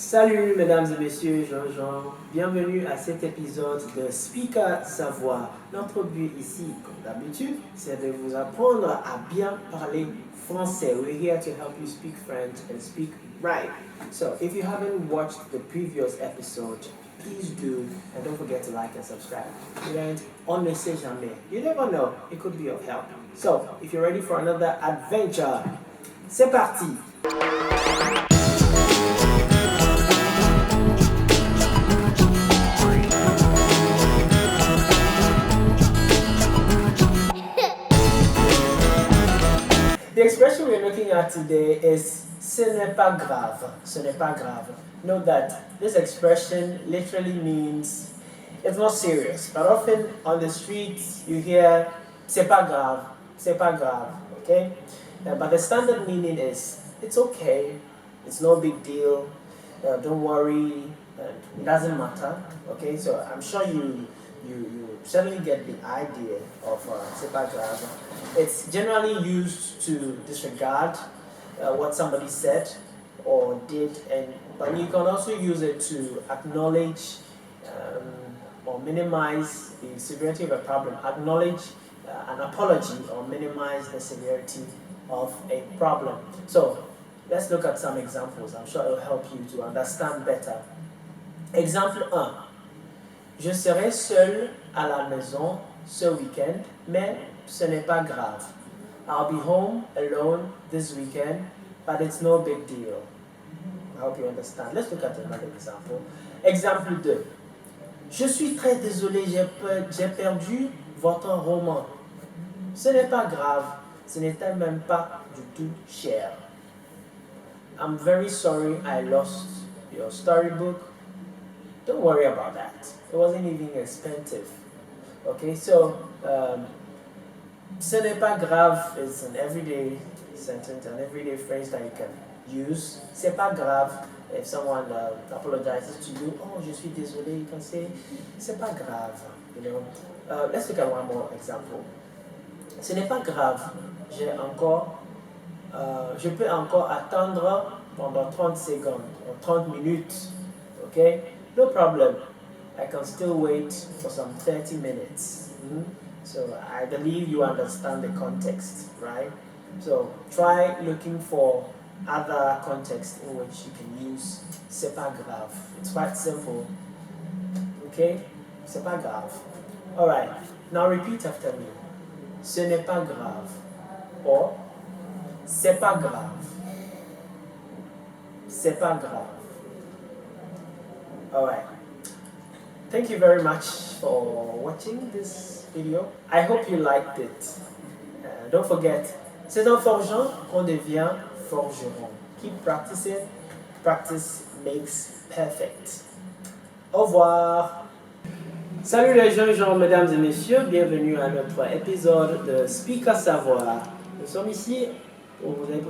Salut mesdames et messieurs, Jean-Jean. Bienvenue à cet épisode de SPiiKA Savoir. Notre but ici, comme d'habitude, c'est de vous apprendre à bien parler français. We're here to help you speak French and speak right. So if you haven't watched the previous episode, please do, and don't forget to like and subscribe. And on ne sait jamais, you never know, it could be of help. So if you're ready for another adventure, c'est parti. The expression we're looking at today is ce n'est pas grave. Ce n'est pas grave. Note that this expression literally means it's not serious. But often on the streets you hear c'est pas grave, c'est pas grave. Okay? But the standard meaning is it's okay, it's no big deal, don't worry, it doesn't matter. Okay? So I'm sure you certainly get the idea of c'est pas grave. It's generally used to disregard what somebody said or did, but you can also use it to acknowledge or minimize the severity of a problem, acknowledge an apology or minimize the severity of a problem. So let's look at some examples. I'm sure it will help you to understand better. Exemple 1. Je serai seul à la maison ce week-end, mais ce n'est pas grave. I'll be home alone this weekend, but it's no big deal. I hope you understand. Let's look at another example. Exemple 2. Je suis très désolé, j'ai perdu votre roman. Ce n'est pas grave, ce n'était même pas du tout cher. I'm very sorry I lost your storybook. Don't worry about that. It wasn't even expensive. Okay, so ce n'est pas grave is an everyday sentence, an everyday phrase that you can use. C'est pas grave if someone apologizes to you. Oh, je suis désolé. You can say c'est pas grave. You know. Let's look at one more example. Ce n'est pas grave. Je peux encore attendre pendant 30 secondes or 30 minutes. Okay. No problem. I can still wait for some 30 minutes. So I believe you understand the context, right? So try looking for other contexts in which you can use c'est pas grave. It's quite simple. Okay? C'est pas grave. Alright, now repeat after me. Ce n'est pas grave. Or, c'est pas grave. C'est pas grave. Alright. Thank you very much for watching this video. I hope you liked it. Don't forget, c'est en forgeant qu'on devient forgeron. Keep practicing. Practice makes perfect. Au revoir. Salut les jeunes, mesdames et messieurs. Bienvenue à notre épisode de SPiiKA Savoir. Nous sommes ici pour vous aider.